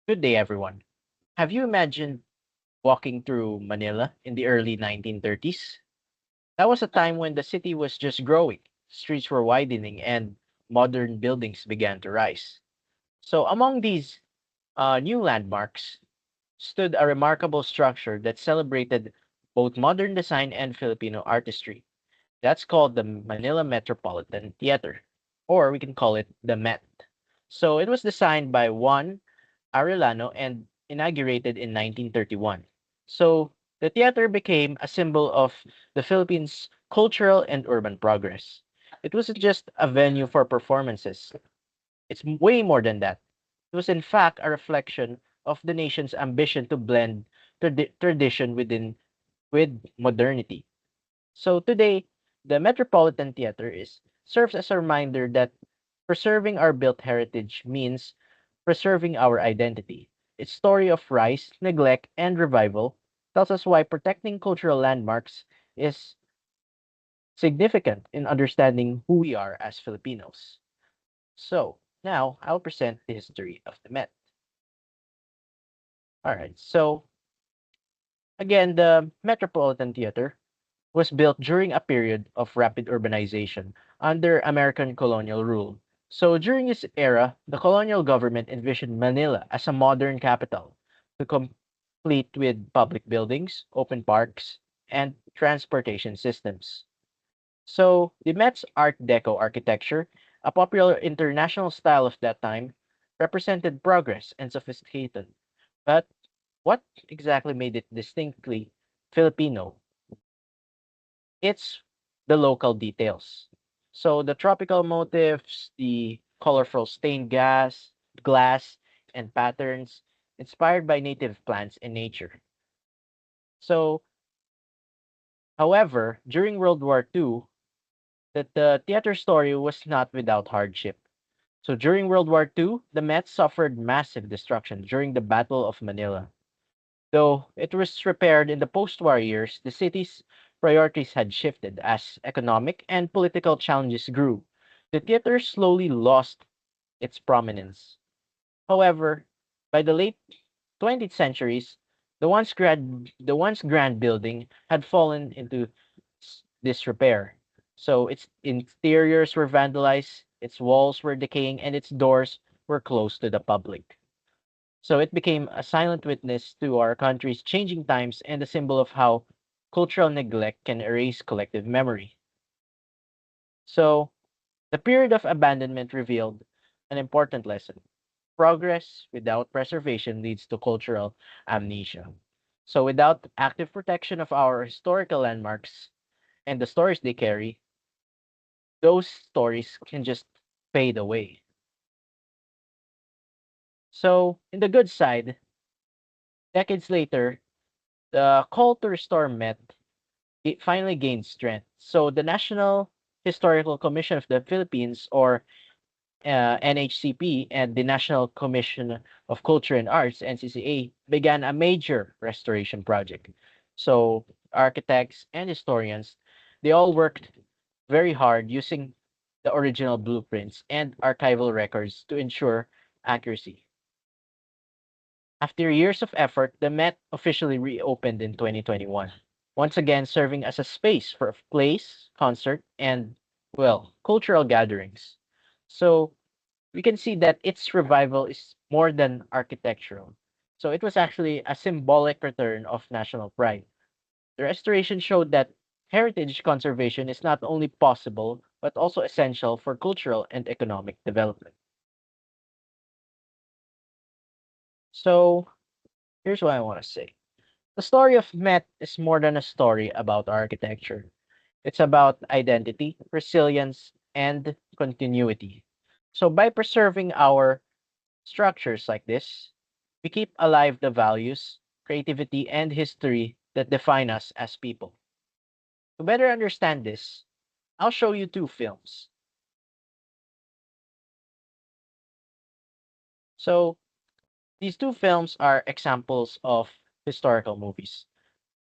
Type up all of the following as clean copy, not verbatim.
Good day, everyone. Have you imagined walking through Manila in the early 1930s? That was a time when the city was just growing, streets were widening, and modern buildings began to rise. So, among these new landmarks stood a remarkable structure that celebrated both modern design and Filipino artistry. That's called the Manila Metropolitan Theater, or we can call it the Met. So, it was designed by Juan Arellano and inaugurated in 1931. So the theater became a symbol of the Philippines' cultural and urban progress. It wasn't just a venue for performances, it's way more than that. It was, in fact, a reflection of the nation's ambition to blend tradition with modernity. So today, the Metropolitan Theater serves as a reminder that preserving our built heritage means preserving our identity. Its story of rise, neglect, and revival tells us why protecting cultural landmarks is significant in understanding who we are as Filipinos. So, now I'll present the history of the Met. Alright, so again, the Metropolitan Theater was built during a period of rapid urbanization under American colonial rule. So during this era, the colonial government envisioned Manila as a modern capital to complete with public buildings, open parks, and transportation systems. So the Met's Art Deco architecture, a popular international style of that time, represented progress and sophistication. But what exactly made it distinctly Filipino? It's the local details. So the tropical motifs, the colorful glass, and patterns inspired by native plants and nature. So, however, during World War II, the theater story was not without hardship. So during World War II, the Met suffered massive destruction during the Battle of Manila. Though it was repaired in the post-war years, the city's priorities had shifted as economic and political challenges grew. The theater slowly lost its prominence. However, by the late 20th centuries, the once grand building had fallen into disrepair. So its interiors were vandalized, its walls were decaying, and its doors were closed to the public. So it became a silent witness to our country's changing times and a symbol of how cultural neglect can erase collective memory. So the period of abandonment revealed an important lesson. Progress without preservation leads to cultural amnesia. So without active protection of our historical landmarks and the stories they carry, those stories can just fade away. So in the good side, decades later, the call to restore Met it finally gained strength. So the National Historical Commission of the Philippines, or NHCP, and the National Commission of Culture and Arts, NCCA, began a major restoration project. So architects and historians, they all worked very hard using the original blueprints and archival records to ensure accuracy. After years of effort, the Met officially reopened in 2021, once again serving as a space for plays, concert, and, well, cultural gatherings. So we can see that its revival is more than architectural. So it was actually a symbolic return of national pride. The restoration showed that heritage conservation is not only possible, but also essential for cultural and economic development. So here's what I want to say. The story of Met is more than a story about architecture. It's about identity, resilience, and continuity. So by preserving our structures like this, we keep alive the values, creativity, and history that define us as people. To better understand this, I'll show you two films. So these two films are examples of historical movies.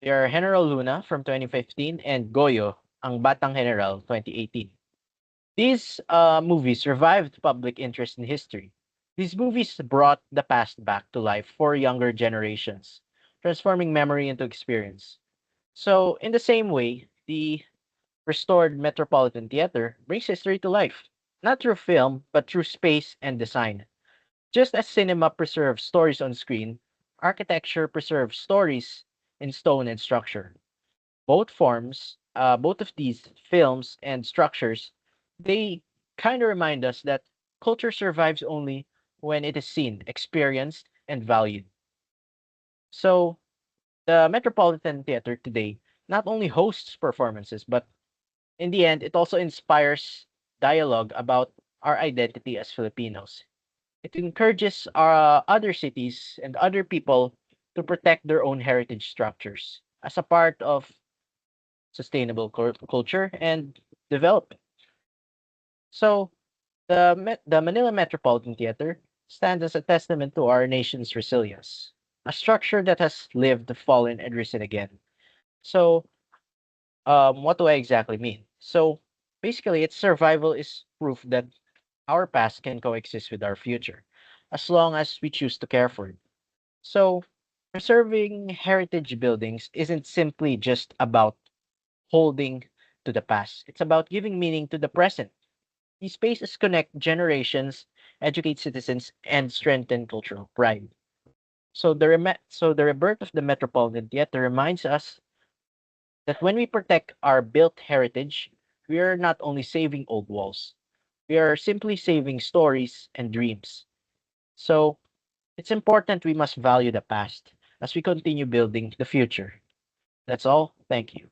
They are General Luna from 2015 and Goyo, Ang Batang General 2018. These movies revived public interest in history. These movies brought the past back to life for younger generations, transforming memory into experience. So, in the same way, the restored Metropolitan Theater brings history to life, not through film, but through space and design. Just as cinema preserves stories on screen, architecture preserves stories in stone and structure. Both of these films and structures, they kind of remind us that culture survives only when it is seen, experienced, and valued. So, the Metropolitan Theater today not only hosts performances, but in the end, it also inspires dialogue about our identity as Filipinos. It encourages other cities and other people to protect their own heritage structures as a part of sustainable culture and development. So, the Manila Metropolitan Theater stands as a testament to our nation's resilience, a structure that has lived, fallen, and risen again. So, what do I exactly mean? So, basically, its survival is proof that our past can coexist with our future, as long as we choose to care for it. So, preserving heritage buildings isn't simply just about holding to the past, it's about giving meaning to the present. These spaces connect generations, educate citizens, and strengthen cultural pride. So the rebirth of the Metropolitan Theater reminds us that when we protect our built heritage, we are not only saving old walls, we are simply saving stories and dreams. So it's important we must value the past as we continue building the future. That's all. Thank you.